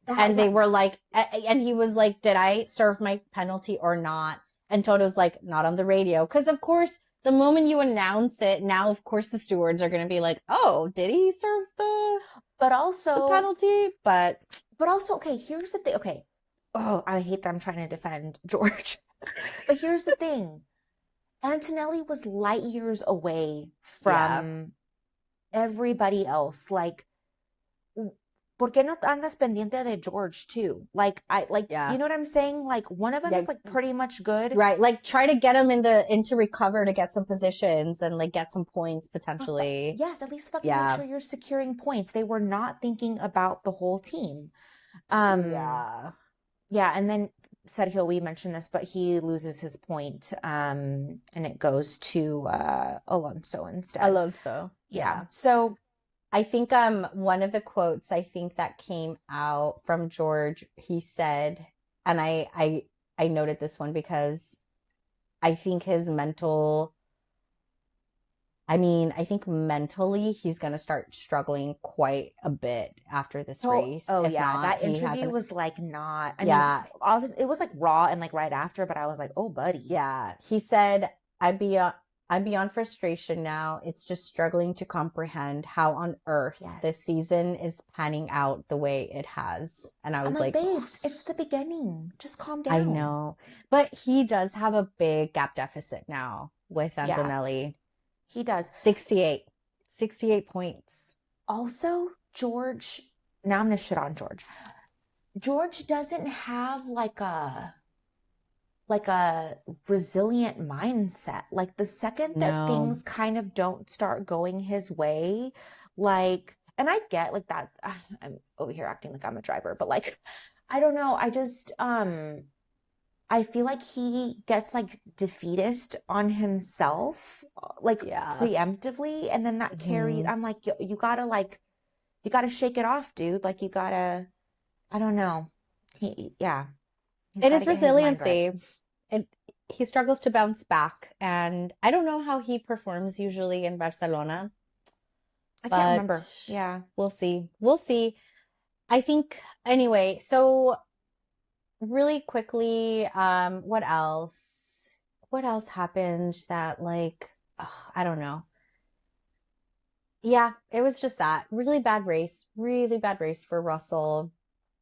And they were like, and he was like, did I serve my penalty or not? And Toto's like, not on the radio. Because of course, the moment you announce it, now, of course, the stewards are going to be like, oh, did he serve the penalty? But also, okay, here's the thing. Okay. Oh, I hate that I'm trying to defend George. But here's the thing. Antonelli was light years away from everybody else. Like, ¿por qué no andas pendiente de George too? Like, you know what I'm saying? Like, one of them is like pretty much good. Right. Like, try to get him into recover to get some positions and like get some points potentially. Yes, at least fucking make sure you're securing points. They were not thinking about the whole team. Yeah, and then Sergio, we mentioned this, but he loses his point, and it goes to Alonso instead. Yeah. So I think one of the quotes I think that came out from George, he said, and I noted this one because I think his I think mentally he's going to start struggling quite a bit after this race. Oh, yeah. That interview was like not, I mean, it was like raw and like right after, but I was like, oh, buddy. Yeah. He said, I'd be I'm beyond frustration now. It's just struggling to comprehend how on earth this season is panning out the way it has. And I was I'm like, babes, it's the beginning. Just calm down. I know. But he does have a big gap deficit now with Antonelli. Yeah, he does. 68 points. Also, George, now I'm going to shit on George. George doesn't have like a resilient mindset. Like the second that things kind of don't start going his way, like, and I get like that, I'm over here acting like I'm a driver, but like, I don't know. I just, I feel like he gets like defeatist on himself, like preemptively. And then that carries, I'm like, you gotta shake it off, dude. Like you gotta, I don't know. It is resiliency. He struggles to bounce back, and I don't know how he performs usually in Barcelona. I can't remember. Yeah. We'll see. I think, anyway, so really quickly, what else happened that, like, I don't know. Yeah, it was just that. Really bad race for Russell.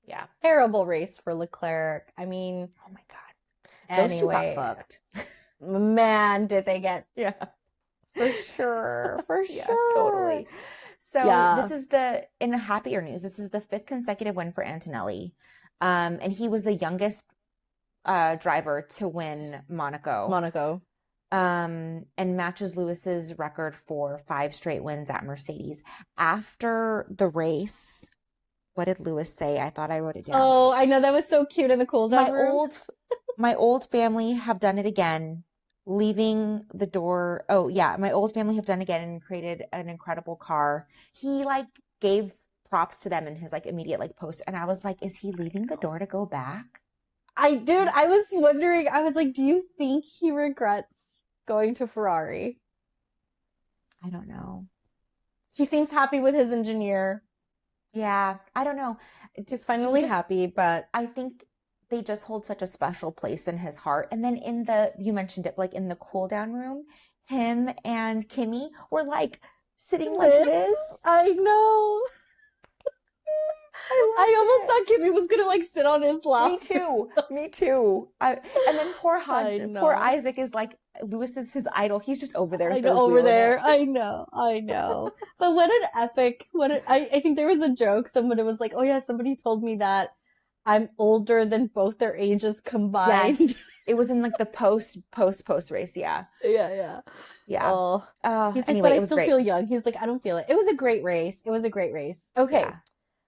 Yeah. Terrible race for Leclerc. I mean, oh my God. Those two got fucked. Man, did they get for sure. Yeah, totally. So this is in happier news. This is the 5th consecutive win for Antonelli. And he was the youngest driver to win Monaco. And matches Lewis's record for 5 straight wins at Mercedes. After the race, what did Lewis say? I thought I wrote it down. Oh, I know, that was so cute in the cool down room. My old family have done it again, leaving the door. Oh yeah, my old family have done it again and created an incredible car. He like gave props to them in his like immediate like post, and I was like, is he leaving the door to go back? I was wondering. I was like, do you think he regrets going to Ferrari? I don't know. He seems happy with his engineer. Yeah, I don't know. Just finally happy, but I think they just hold such a special place in his heart. And then you mentioned it, like in the cool down room, him and Kimmy were like sitting like this. I know. I almost thought Kimmy was gonna like sit on his lap. Me too. And then poor Isaac is like, Lewis is his idol. He's just over there. I know. But what an epic! I think there was a joke. Somebody was like, "Oh yeah, somebody told me that I'm older than both their ages combined." Yes. It was in like the post race. Yeah. Yeah. Oh. He's like, anyway, but I still feel young. He's like, I don't feel it. It was a great race. Okay. Yeah.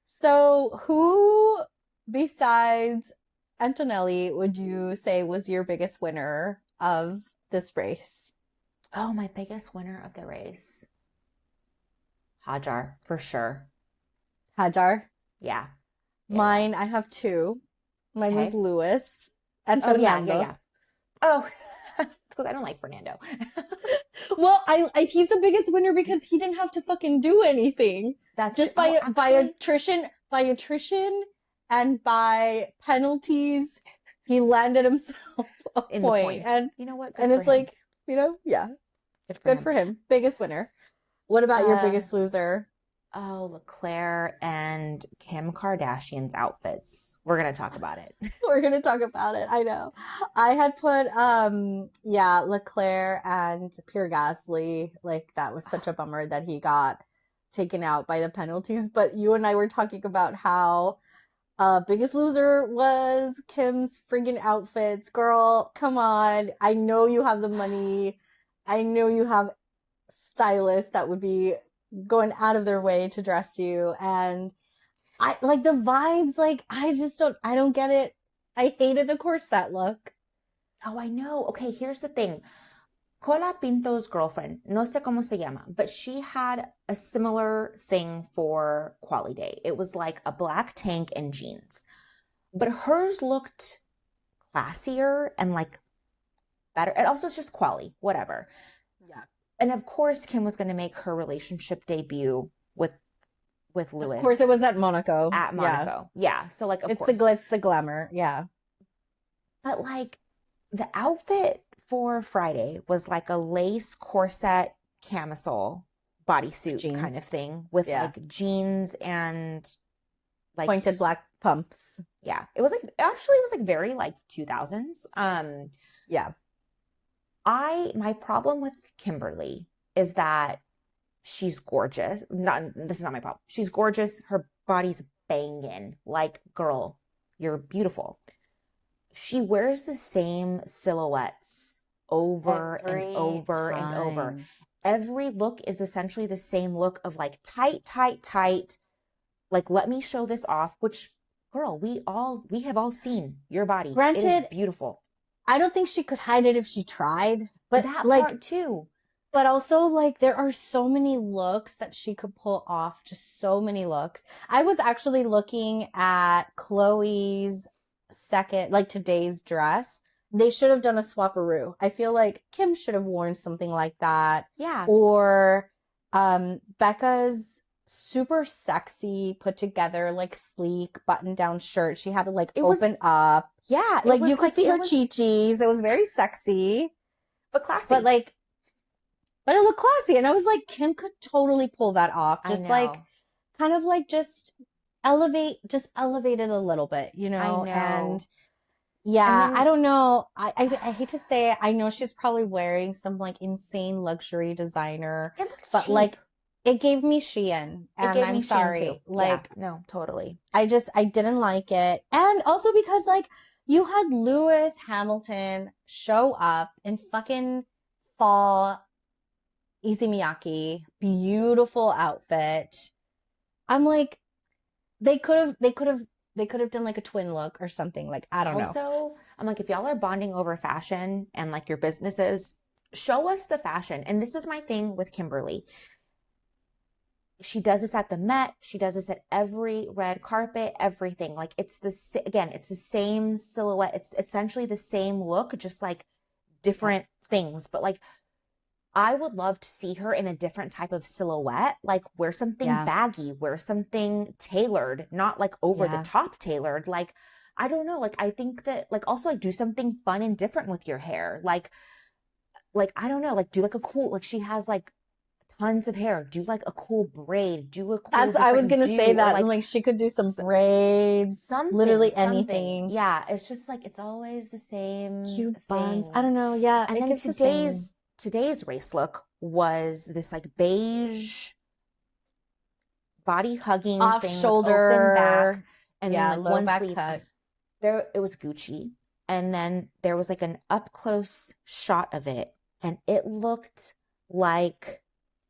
So who besides Antonelli would you say was your biggest winner of this race? Oh, my biggest winner of the race. Hajar, for sure. Hajar? Yeah. Mine, I have 2. Mine was Lewis and Fernando. Yeah. Oh, it's because I don't like Fernando. Well, he's the biggest winner because he didn't have to fucking do anything. That's just by attrition and by penalties, he landed himself a point. And you know what? And it's like, good for him. Biggest winner. What about your biggest loser? Oh, Leclerc and Kim Kardashian's outfits. We're going to talk about it. I know. I had put, Leclerc and Pierre Gasly. Like, that was such a bummer that he got taken out by the penalties. But you and I were talking about how biggest loser was Kim's friggin' outfits. Girl, come on. I know you have the money. I know you have stylists that would be going out of their way to dress you, and I like the vibes. Like, I don't get it. I hated the corset look. Oh, I know. Okay, here's the thing. Cola Pinto's girlfriend, no sé cómo se llama, but she had a similar thing for Quali Day. It was like a black tank and jeans, but hers looked classier and like better. And also it's just Quali, whatever. Yeah. And of course, Kim was going to make her relationship debut with Lewis. Of course, it was at Monaco. Yeah. So like, of course. It's the glitz, the glamour. Yeah. But like the outfit for Friday was like a lace corset camisole bodysuit kind of thing with like jeans and like pointed black pumps. Yeah. It was like very like 2000s. Yeah. My problem with Kimberly is that she's gorgeous. This is not my problem. She's gorgeous. Her body's banging. Like, girl, you're beautiful. She wears the same silhouettes over and over and over. Every look is essentially the same look of like tight, tight, tight. Like, let me show this off, which, girl, we have all seen your body. Granted, it is beautiful. I don't think she could hide it if she tried, but that like part too. But also, like, there are so many looks that she could pull off. Just so many looks. I was actually looking at Chloe's second, like, today's dress. They should have done a swaparoo. I feel like Kim should have worn something like that. Yeah. Or Becca's super sexy, put together, like, sleek button-down shirt. She had to, like, open up. Yeah. Like, you could see her chi-chis. It was very sexy. But classy. But it looked classy. And I was like, Kim could totally pull that off. Just like, kind of like just elevate it a little bit, you know? I know. And yeah, and then, I don't know. I hate to say it. I know she's probably wearing some like insane luxury designer, but cheap. Like it gave me Shein. And I'm sorry. Like, yeah, no, totally. I didn't like it. And also because like you had Lewis Hamilton show up in fucking fall Issey Miyake, beautiful outfit. I'm like, they could have done like a twin look or something. Like, I don't know. Also, I'm like, if y'all are bonding over fashion and like your businesses, show us the fashion. And this is my thing with Kimberly. She does this at the Met. She does this at every red carpet, everything. Like it's the same silhouette. It's essentially the same look, just like different things. But like, I would love to see her in a different type of silhouette, like wear something baggy, wear something tailored, not like over the top tailored. Like, I don't know. Like, I think that like also like do something fun and different with your hair. Like, I don't know, like do like a cool, like she has like tons of hair. Do like a cool braid, do a cool I was going to say that. Like she could do some braids, literally anything. Yeah. It's just like, it's always the same cute thing. buns. I don't know. Yeah. And then today's race look was this like beige body hugging off thing shoulder, open back, and then like low one back sleeve. cut. There it was Gucci, and then there was like an up close shot of it, and it looked like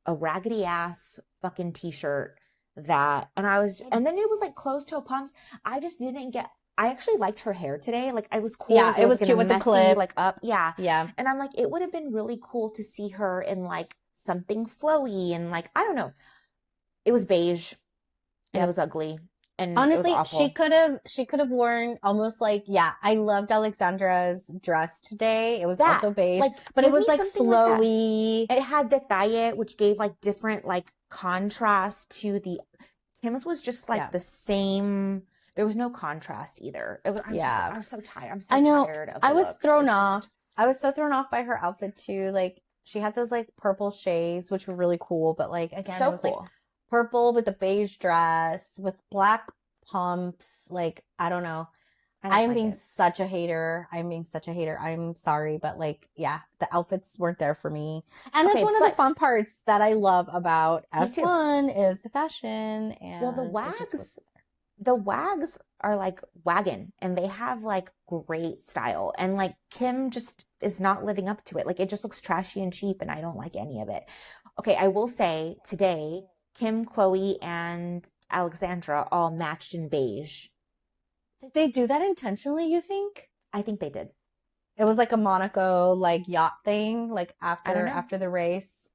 a raggedy ass fucking t-shirt and then it was like closed toe pumps. I actually liked her hair today. Like, it was cool. Yeah, it was cute with the clip. Like, up. Yeah. Yeah. And I'm like, it would have been really cool to see her in, like, something flowy and, like, I don't know. It was beige. And it was ugly. And honestly, it was awful. she could have worn almost like, I loved Alexandra's dress today. It was also beige. Like, but it was, like, flowy. Like it had detalle, which gave, like, different, like, contrast to Kim's was just, like, the same... There was no contrast either. I was so tired. I'm so tired of the I was look. thrown off. I was so thrown off by her outfit too. Like she had those like purple shades, which were really cool. But like again, it was like purple with the beige dress with black pumps. Like I don't know. I'm being such a hater. I'm sorry, but like the outfits weren't there for me. And that's one of the fun parts that I love about F1 is the fashion and the wags are like wagon and they have like great style, and like Kim just is not living up to it. Like it just looks trashy and cheap and I don't like any of it. Okay, I will say today Kim, Chloe, and Alexandra all matched in beige. Did they do that intentionally, you think? I think they did. It was like a Monaco like yacht thing, like after the race.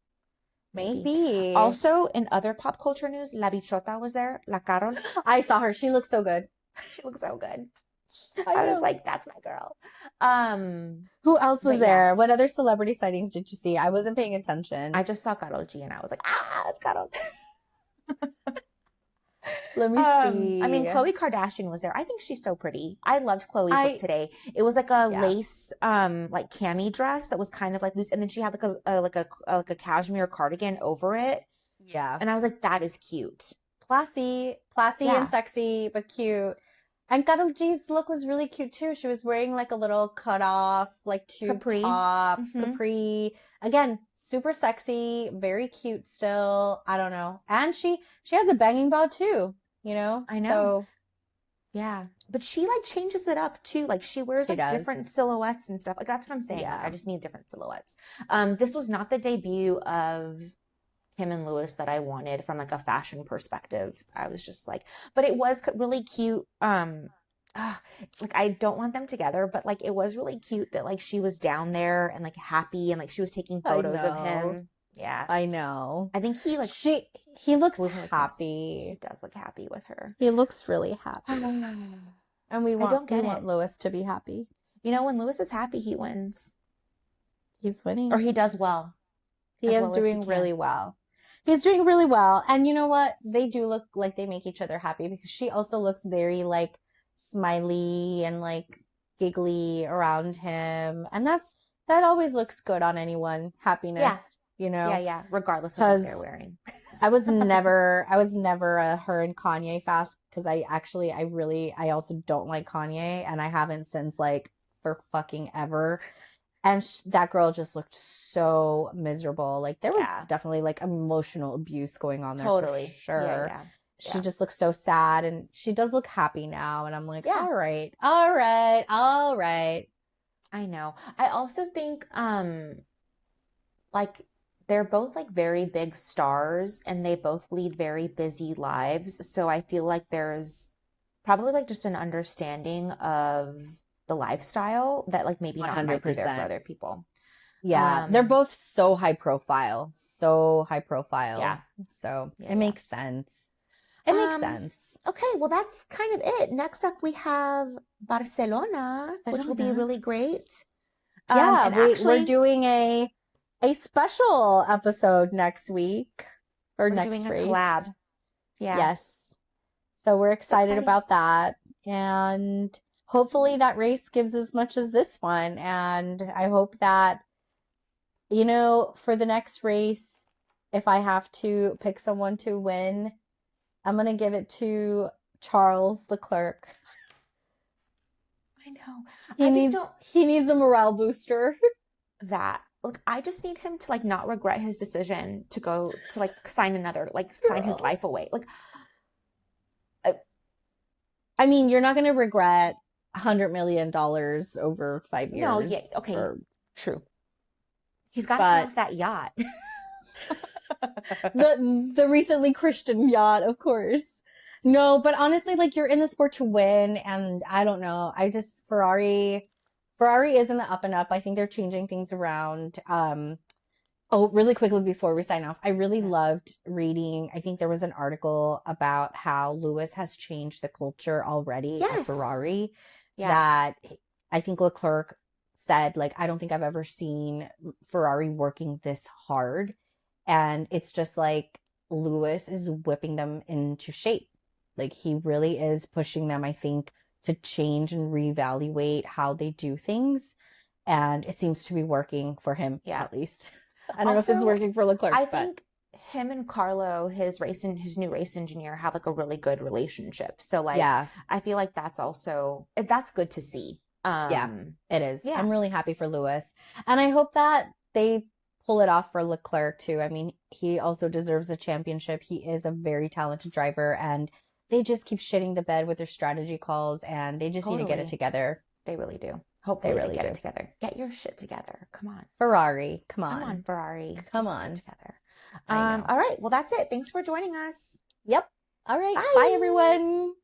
Maybe. Also, in other pop culture news, La Bichota was there, La Carol. I saw her. She looked so good. She looked so good. I was like, that's my girl. Who else was there? What other celebrity sightings did you see? I wasn't paying attention. I just saw Karol G and I was like, it's Karol. Let me I mean, see. Khloe Kardashian was there. I think she's so pretty. I loved Khloe's look today. It was like a lace, like cami dress that was kind of like loose, and then she had like a cashmere cardigan over it. Yeah. And I was like, that is cute. Classy and sexy, but cute. And Karol G's look was really cute too. She was wearing like a little cut off, like tube top, capri. Again, super sexy, very cute still. I don't know. And she has a banging bow too, you know? I know. So, yeah. But she like changes it up too. Like she wears like different silhouettes and stuff. Like that's what I'm saying. Yeah. Like, I just need different silhouettes. This was not the debut of Kim and Lewis that I wanted from like a fashion perspective. I was just like, but it was really cute. Like I don't want them together, but like it was really cute that like she was down there and like happy and like she was taking photos of him. Yeah. I know. I think he like he looks happy. He does look happy with her. He looks really happy. And we want Lewis to be happy. You know, when Lewis is happy, he wins. He's winning. Or he does well. He is doing really well. He's doing really well. And you know what? They do look like they make each other happy because she also looks very like smiley and like giggly around him. And that always looks good on anyone. Happiness, you know? Yeah. Regardless of what they're wearing. I was never a her and Kanye fast because I also don't like Kanye and I haven't since like for fucking ever. And that girl just looked so miserable. Like there was definitely like emotional abuse going on there. Totally. For sure. Yeah. She just looks so sad and she does look happy now. And I'm like, all right. I know. I also think, like they're both like very big stars and they both lead very busy lives. So I feel like there's probably like just an understanding of the lifestyle that like maybe 100%. Not might be there for other people. Yeah. They're both so high profile. Yeah. So it makes sense. It makes sense. Okay, well that's kind of it. Next up we have Barcelona, which will be really great. Yeah, we're doing a special episode next week. Or next race. We're doing a collab. Yeah. Yes. So we're excited about that. And hopefully that race gives as much as this one. And I hope that, you know, for the next race, if I have to pick someone to win, I'm going to give it to Charles Leclerc. I know. He needs a morale booster. Look, I just need him to like not regret his decision to go to like sign his life away. Like, I mean, you're not going to regret $100 million over 5 years. No, yeah, okay, true. He's got to get off that yacht. the recently Christian yacht, of course. No, but honestly, like you're in the sport to win, and I don't know. Ferrari is in the up and up. I think they're changing things around. Really quickly before we sign off, I really loved reading. I think there was an article about how Lewis has changed the culture already at Ferrari. Yeah. That I think Leclerc said, like, I don't think I've ever seen Ferrari working this hard. And it's just like Lewis is whipping them into shape. Like he really is pushing them, I think, to change and reevaluate how they do things. And it seems to be working for him, at least. I don't know if it's working for Leclerc. I think him and Carlo, his new race engineer, have like a really good relationship. So like, I feel like that's good to see. It is. Yeah. I'm really happy for Lewis. And I hope that they pull it off for Leclerc too. I mean, he also deserves a championship. He is a very talented driver and they just keep shitting the bed with their strategy calls and they just need to get it together. They really do. Hopefully they get it together. Get your shit together. Come on. Ferrari. Come on. Come on, Ferrari. Come on. Together. All right. Well, that's it. Thanks for joining us. Yep. All right. Bye everyone.